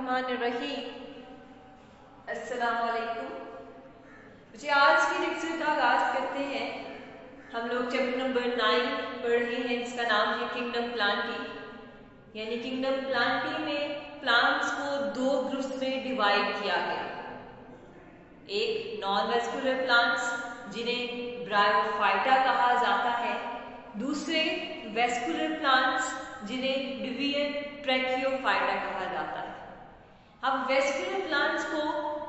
बिस्मिल्लाहिर्रहमानिर्रहीम। अस्सलाम वालेकुम। मुझे आज की लेक्चर का आगाज करते हैं। हम लोग चैप्टर नंबर 9 पढ़ रहे हैं, जिसका नाम है किंगडम प्लांटी। यानी किंगडम प्लांटी में प्लांट्स को दो ग्रुप्स में डिवाइड किया गया। एक नॉन वेस्कुलर प्लांट्स जिन्हें ब्रायोफाइटा कहा जाता है, दूसरे वेस्कुलर प्लांट्स जिन्हें डिवियन ट्रैकियोफाइटा कहा जाता है। अब वेस्कुलर प्लांट्स को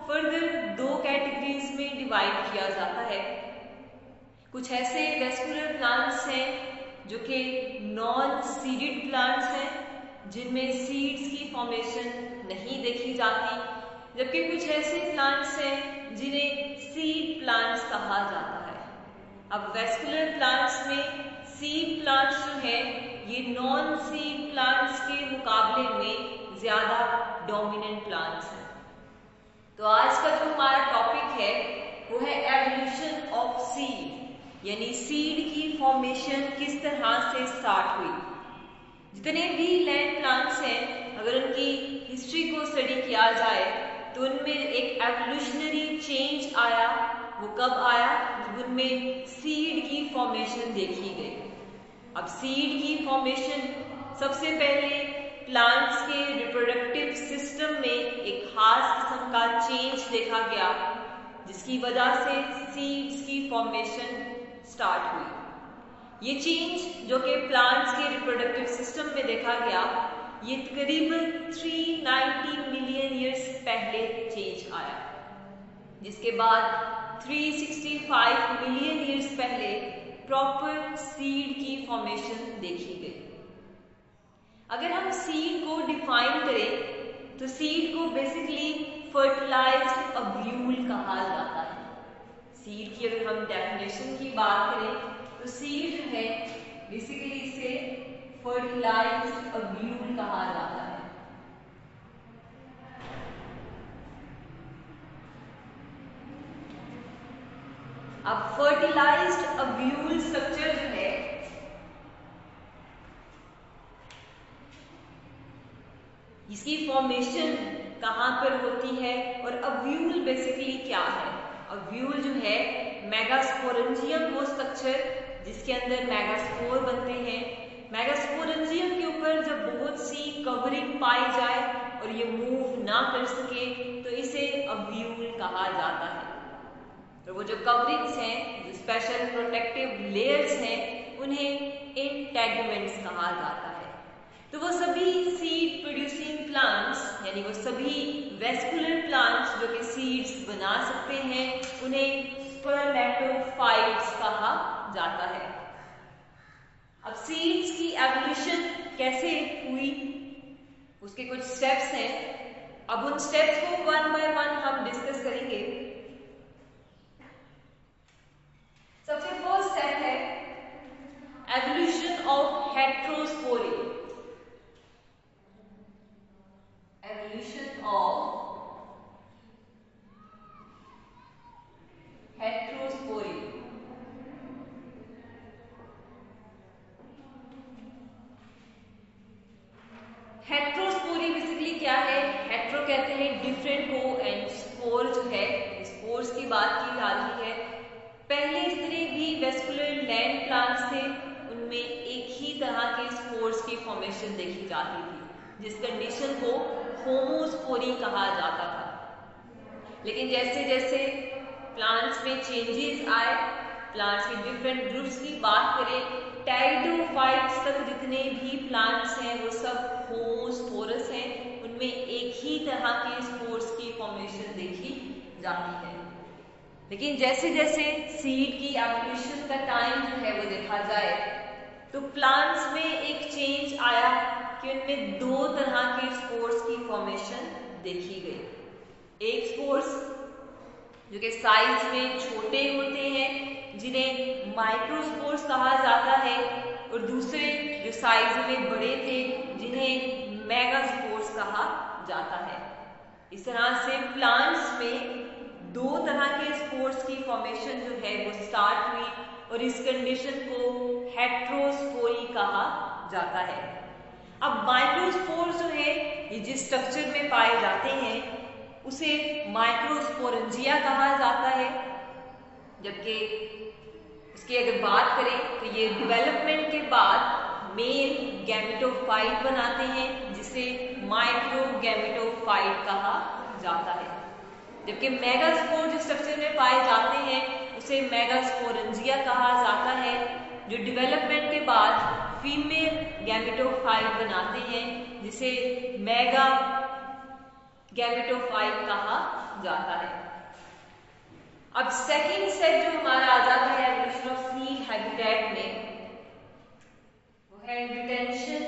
फर्दर दो कैटेगरीज में डिवाइड किया जाता है। कुछ ऐसे वेस्कुलर प्लांट्स हैं जो कि नॉन सीडेड प्लांट्स हैं, जिनमें सीड्स की फॉर्मेशन नहीं देखी जाती, जबकि कुछ ऐसे प्लांट्स हैं जिन्हें सीड प्लांट्स कहा जाता है। अब वेस्कुलर प्लांट्स में सीड प्लांट्स जो है ये नॉन सीड प्लांट्स के मुकाबले में ज्यादा डोमिनेंट प्लांट्स हैं। तो आज का जो हमारा टॉपिक है वो है एवोल्यूशन ऑफ सीड, यानी सीड की फॉर्मेशन किस तरह से स्टार्ट हुई। जितने भी लैंड प्लांट्स हैं, अगर उनकी हिस्ट्री को स्टडी किया जाए तो उनमें एक एवोल्यूशनरी चेंज आया। वो कब आया? जब उनमें सीड की फॉर्मेशन देखी गई। अब सीड की फॉर्मेशन सबसे पहले प्लांट्स के रिप्रोडक्टिव सिस्टम में एक खास किस्म का चेंज देखा गया, जिसकी वजह से सीड्स की फॉर्मेशन स्टार्ट हुई। ये चेंज जो कि प्लांट्स के रिप्रोडक्टिव सिस्टम में देखा गया, ये तकरीबन 390 मिलियन ईयर्स पहले चेंज आया, जिसके बाद 365 मिलियन ईयर्स पहले प्रॉपर सीड की फॉर्मेशन देखी गई। अगर हम सीड को डिफाइन करें तो सीड को बेसिकली फर्टिलाइज्ड ओव्यूल कहा जाता है। सीड की अगर हम डेफिनेशन की बात करें तो सीड जो है बेसिकली इसे फर्टिलाइज्ड ओव्यूल कहा जाता है। अब फर्टिलाइज्ड ओव्यूल स्ट्रक्चर जो है इसकी फॉर्मेशन कहां पर होती है और ओव्यूल बेसिकली क्या है? ओव्यूल जो है मेगास्पोरेंजियम वो स्ट्रक्चर जिसके अंदर मेगास्पोर बनते हैं। मेगास्पोरेंजियम के ऊपर जब बहुत सी कवरिंग पाई जाए और ये मूव ना कर सके तो इसे ओव्यूल कहा जाता है। तो वो जो कवरिंग्स हैं, जो स्पेशल प्रोटेक्टिव लेयर्स हैं, उन्हें इंटेगुमेंट्स कहा जाता है। तो वो सभी सीड प्रोड्यूसिंग प्लांट्स, यानी वो सभी वेस्कुलर प्लांट्स जो कि सीड्स बना सकते हैं, उन्हें स्पर्मेटोफाइट्स कहा जाता है। अब सीड्स की एवोल्यूशन कैसे हुई, उसके कुछ स्टेप्स हैं। अब उन स्टेप्स को वन बाय वन हम डिस्कस करेंगे। सबसे फर्स्ट स्टेप है evolution of heterospory. Evolution of heterospory. Heterospory basically क्या है? हेट्रो कहते हैं डिफरेंट को, एंड स्पोर जो है, स्पोर्स की बात की जा रही है। पहले जितने भी वेस्कुलर लैंड प्लांट्स थे उनमें एक ही तरह के स्पोर्स की फॉर्मेशन देखी जाती थी, जिस कंडीशन को होमोस्पोरी कहा जाता था। लेकिन जैसे जैसे प्लांट्स में चेंजेस आए, प्लांट्स के डिफरेंट ग्रुप्स की बात करें, टेरिडोफाइट्स तक जितने भी प्लांट्स हैं वो सब होमोस्पोरस हैं। उनमें एक ही तरह के स्पोर्स की फॉर्मेशन देखी जाती है। लेकिन जैसे जैसे सीड की एवोल्यूशन का टाइम जो है वो देखा जाए तो प्लांट्स में एक चेंज आया कि उनमें दो तरह के स्पोर्स की फॉर्मेशन देखी गई। एक स्पोर्स जो कि साइज में छोटे होते हैं, जिन्हें माइक्रोस्पोर्स कहा जाता है, और दूसरे जो साइज में बड़े थे, जिन्हें मेगास्पोर्स कहा जाता है। इस तरह से प्लांट्स में दो तरह के स्पोर्स की फॉर्मेशन जो है वो स्टार्ट हुई और इस कंडीशन को हेट्रोस्पोरी कहा जाता है। अब माइक्रोस्पोर जो है ये जिस स्ट्रक्चर में पाए जाते हैं उसे माइक्रोस्पोरेंजिया कहा जाता है, जबकि इसकी अगर बात करें तो ये डेवलपमेंट के बाद मेल गैमेटोफाइट बनाते हैं जिसे माइक्रोगैमेटोफाइट कहा जाता है, जबकि मेगास्पोर जो स्ट्रक्चर में पाए जाते हैं उसे मेगास्पोरेंजिया कहा जाता है, जो डेवलपमेंट के बाद फीमेल गैमेटोफाइट बनाते हैं जिसे मेगा गैमेटोफाइट कहा जाता है। अब सेकंड स्टेप जो हमारा आ जाता है एवोल्यूशन ऑफ सीड हैबिटेट में वो है retention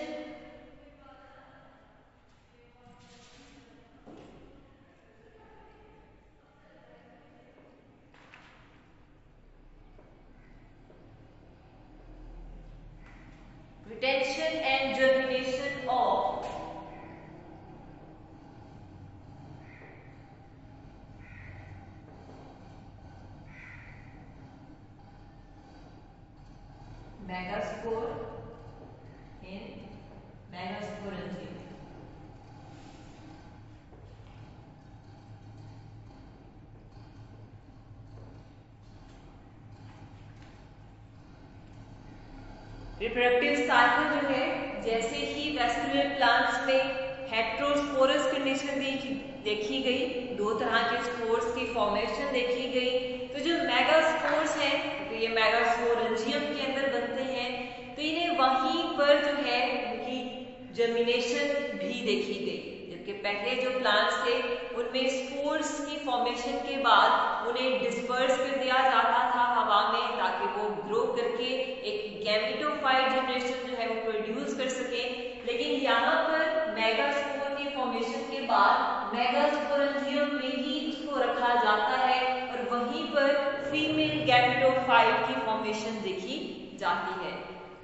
and germination of megaspore in megasporangium। Reproductive cycle जो है जैसे ही वेस्कुलर प्लांट्स में हेटेरोस्पोरस कंडीशन देखी गई, दो तरह के स्पोर्स की फॉर्मेशन देखी गई, तो जो मेगास्पोर्स हैं तो ये मेगास्पोरेंजियम के अंदर बनते हैं, तो इन्हें वहीं पर जो है उनकी जर्मिनेशन भी देखी गई, जबकि पहले जो प्लांट्स थे उनमें स्पोर्स की फॉर्मेशन के बाद उन्हें डिस्पर्स कर दिया जाता था हवा में ताकि वो ग्रो करके एक गैमेटोफाइट जनरेशन जो है वो प्रोड्यूस कर सके। लेकिन यहाँ पर मेगास्पोर की फॉर्मेशन के बाद मेगास्पोरेंजियम में ही उसको रखा जाता है और वहीं पर फीमेल गैमेटोफाइट की फॉर्मेशन देखी जाती है।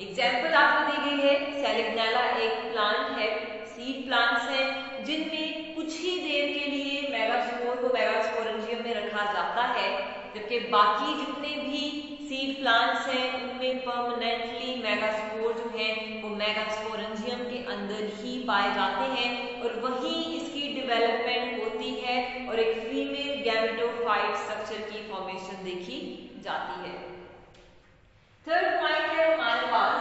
एग्जाम्पल आपको दी गई है, सेलिग्नेला एक प्लांट है, सीड प्लांट्स हैं जिनमें कुछ ही देर के लिए मेगास्पोर को मेगास्पोरेंजियम में रखा जाता है, जबकि बाकी जितने भी सीड प्लांट्स हैं उनमें परमानेंटली मेगास्पोर जो है वो मेगास्पोरेंजियम के अंदर ही पाए जाते हैं और वहीं इसकी डेवलपमेंट होती है और एक फीमेल गैमेटोफाइट स्ट्रक्चर की फॉर्मेशन देखी जाती है। थर्ड पॉइंट है हमारे पास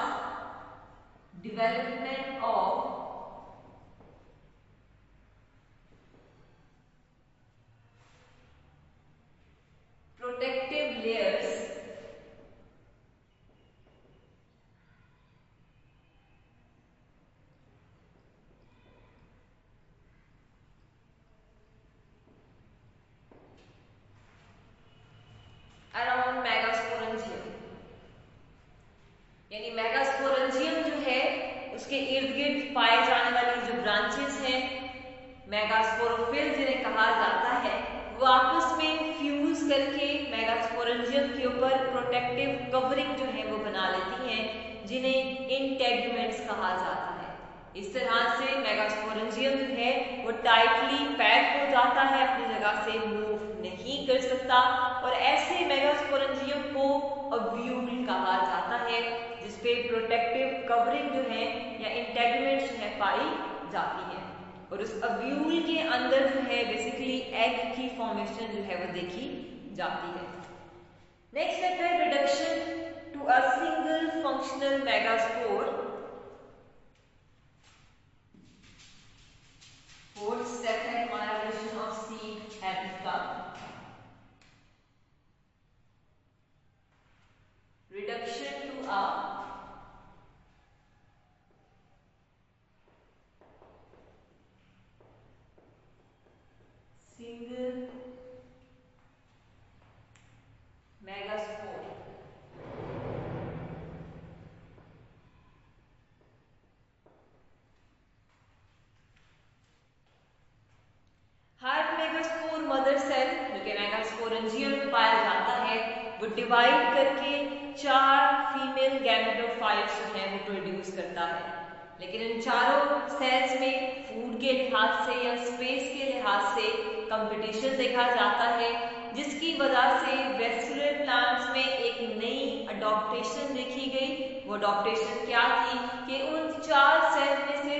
development of protective layers around megasporangium, यानी मेगास्पोरेंजियम जो है उसके इर्द गिर्द पाए जाने वाली जो ब्रांचेस हैं मेगास्पोरोफिल जिन्हें कहा जाता है वो आपस में फ्यूज करके मेगास्पोरेंजियम के ऊपर प्रोटेक्टिव कवरिंग जो है वो बना लेती हैं जिन्हें इंटेगुमेंट्स कहा जाता है। इस तरह से मेगास्पोरेंजियम जो है वो टाइटली पैक हो जाता है, अपनी जगह से मूव नहीं कर सकता और ऐसे मेगास्पोरेंजियम को अव्यूल कहा जाता है जिसपे प्रोटेक्टिव कवरिंग जो है या इंटेगुमेंट्स जो है पाई जाती है और उस अव्यूल के अंदर जो है बेसिकली एग की फॉर्मेशन जो है वो देखी जाती है। नेक्स्ट स्टेप है reduction to a single functional megaspore. Fourth step है हमारा रिडक्शन ऑफ सीड हैबिट का, reduction to a single megaspore। हर मेगास्पोर मदर सेल जो कि मेगास्पोरेंजियम में पाया जाता है वो डिवाइड करके 4 फीमेल गैमेटोफाइट्स जो है वो प्रोड्यूस करता है, लेकिन इन चारों सेल्स में फूड के लिहाज से या स्पेस के लिहाज से कंपटीशन देखा जाता है, जिसकी वजह से वेस्कुलर प्लांट्स में एक नई अडॉप्टेशन देखी गई। वो अडॉप्टेशन क्या थी कि उन 4 सेल में से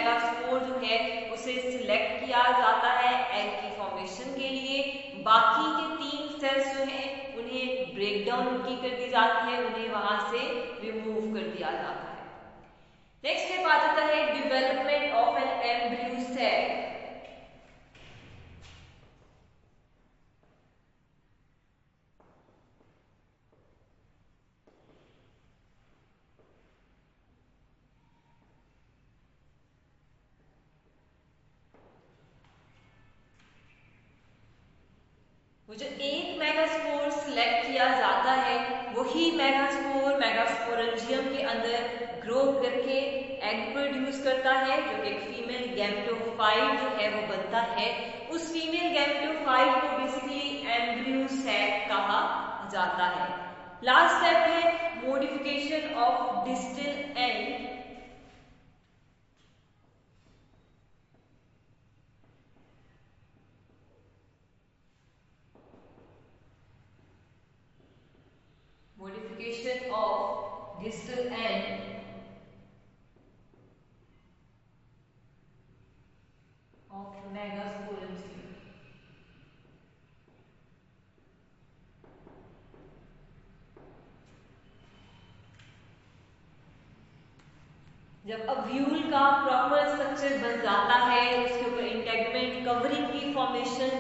मेगास्पोर जो है उसे सिलेक्ट किया जाता है एग की फॉर्मेशन के लिए। बाकी के 3 सेल्स जो हैं उन्हें ब्रेक डाउन उनकी कर दी जाती है, उन्हें वहां से रिमूव कर दिया जाता है। नेक्स्ट स्टेप आ जाता है development of an embryo cell. वो जो एक मेगास्पोर सिलेक्ट किया जाता है वही मेगास्पोर मेगास्पोरेंजियम के अंदर ग्रो करके एग प्रोड्यूस करता है, जो कि एक फीमेल गैमेटोफाइट जो है वो बनता है। उस फीमेल गैमेटोफाइट को बेसिकली एम्ब्रियो सैक कहा जाता है। लास्ट स्टेप है modification of distal end. Modification of distal end of megasporangium। जब अव्यूल का प्रॉपर स्ट्रक्चर बन जाता है, उसके ऊपर इंटेगमेंट कवरिंग की फॉर्मेशन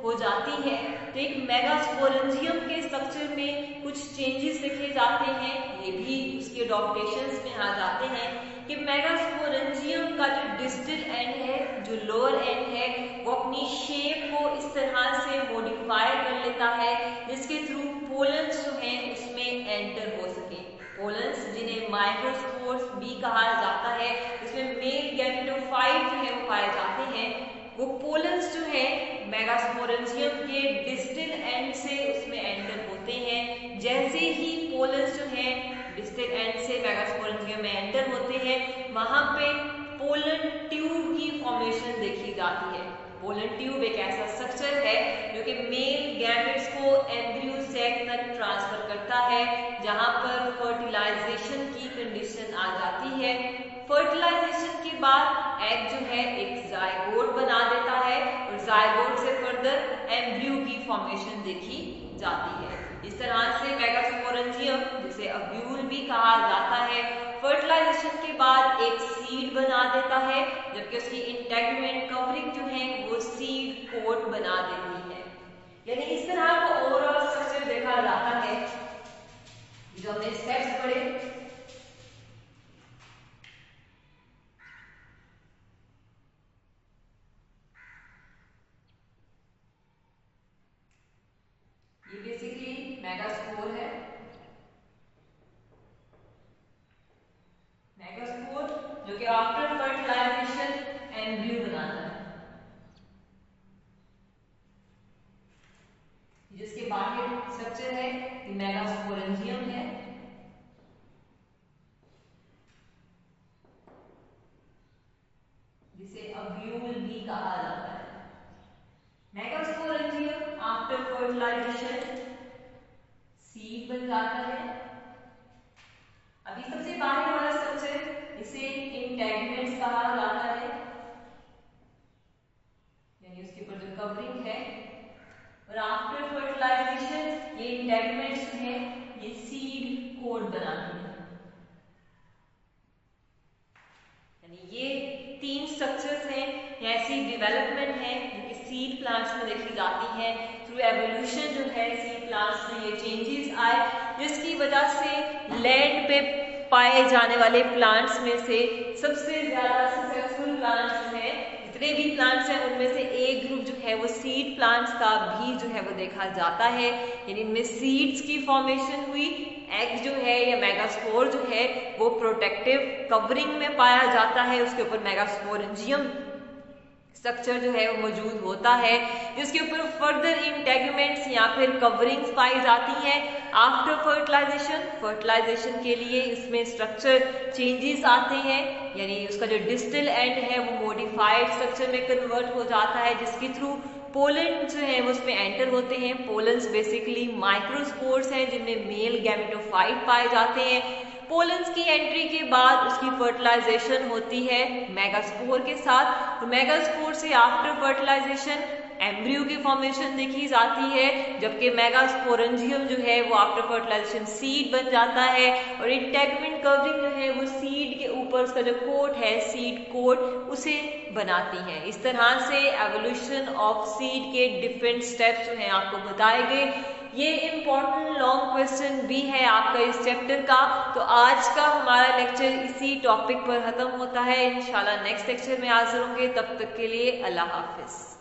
हो जाती है, तो एक मेगास्पोरेंजियम के स्ट्रक्चर में कुछ चेंजेस देखे जाते हैं। ये भी उसके डॉक्टेशंस में आ जाते हैं कि मेगास्पोरेंजियम का जो डिस्टल एंड है, जो लोअर एंड है, वो अपनी शेप को इस तरह से मॉडिफाई कर लेता है जिसके थ्रू पोलन्स जो हैं उसमें एंटर हो सके। पोलन्स जिन्हें माइक्रोस्पोर्स भी कहा जाता है, इसमें मेल गैमेटोफाइट जो है वो पाए जाते हैं। वो पोलन्स जो है मेगास्पोरेंजियम के डिस्टल एंड से उसमें एंटर होते हैं। जैसे ही पोलन्स जो है डिस्टल एंड से मेगास्पोरेंजियम में एंटर होते हैं, वहां पे पोलन ट्यूब की फॉर्मेशन देखी जाती है। पोलन ट्यूब एक ऐसा स्ट्रक्चर है जो कि मेल गैमेट्स को एम्ब्रियो सैक तक ट्रांसफर करता है, जहां पर फर्टिलाइजेशन की कंडीशन आ जाती है। फर्टिलाइजेशन के बाद एग जो है एक जायगोट बना देता है और जायगोट से फर्दर एम्ब्रियो की फॉर्मेशन देखी जाती है। इस तरह से मेगास्पोरेंजियम, जिसे अव्यूल भी कहा जाता है, फर्टिलाइजेशन के बाद एक सीड बना देता है, जबकि उसकी इंटेगमेंट कवरिंग जो है वो सीड कोट बना देती है। यानी इस तरह का ओवरऑल स्ट्रक्चर देखा जाता है। जो हमने स्टेप्स पढ़े, ये बेसिकली मेगास्पोर है। मेगास्पोर जो कि आफ्टर फर्टिलाइजेशन एम्ब्रियो बनाता है, जिसके बाहर स्ट्रक्चर है कि मेगास्पोरेंजियम है, जिसे अव्यूल भी कहा जाता है। मेगास्पोरेंजियम आफ्टर फर्टिलाइजेशन सीड बन जाता है। अभी सबसे बाहर वाला स्ट्रक्चर, इसे इंटेगमेंट्स कहा जाता है, यानी उसके ऊपर जो कवरिंग है। और आफ्टर फर्टिलाइजेशन ये इंटेगमेंट्स है ये सीड कोट बनाती है। यानी ये 3 स्ट्रक्चर्स हैं, ऐसी डेवलपमेंट है जो कि सीड प्लांट्स में देखी जाती है। थ्रू एवोल्यूशन जो है सीड प्लांट्स में ये चेंजेस आए, जिसकी वजह से लैंड पे पाए जाने वाले प्लांट्स में से सबसे ज्यादा सक्सेसफुल प्लांट्स हैं। जितने भी प्लांट्स हैं उनमें से एक ग्रुप जो है वो सीड प्लांट्स का भी जो है वो देखा जाता है। यानी इनमें सीड्स की फॉर्मेशन हुई, एग जो है या मेगास्पोर जो है वो प्रोटेक्टिव कवरिंग में पाया जाता है, उसके ऊपर मेगास्पोरेंजियम स्ट्रक्चर जो है वो मौजूद होता है, जिसके ऊपर फर्दर इंटेगमेंट्स या फिर कवरिंग्स पाई जाती हैं। आफ्टर फर्टिलाइजेशन के लिए इसमें स्ट्रक्चर चेंजेस आते हैं, यानी उसका जो डिस्टल एंड है वो मॉडिफाइड स्ट्रक्चर में कन्वर्ट हो जाता है, जिसके थ्रू पोलन जो है वो उसमें एंटर होते हैं। पोलन्स बेसिकली माइक्रोस्पोर्स हैं जिनमें मेल गैमेटोफाइट पाए जाते हैं। पोलन्स की एंट्री के बाद उसकी फर्टिलाइजेशन होती है मेगास्पोर के साथ। मेगास्पोर से आफ्टर फर्टिलाइजेशन एम्ब्रियो की फॉर्मेशन देखी जाती है, जबकि मेगास्पोरेंजियम जो है वो आफ्टर फर्टिलाइजेशन सीड बन जाता है और इंटेगमेंट कवरिंग जो है वो सीड के ऊपर उसका जो कोट है सीड कोट उसे बनाती है। इस तरह से एवोल्यूशन ऑफ सीड के डिफरेंट स्टेप्स जो हैं आपको बताए गए। ये इम्पोर्टेंट लॉन्ग क्वेश्चन भी है आपका इस चैप्टर का। तो आज का हमारा लेक्चर इसी टॉपिक पर खत्म होता है। इंशाल्लाह नेक्स्ट लेक्चर में हाजिर होंगे, तब तक के लिए अल्लाह हाफिज।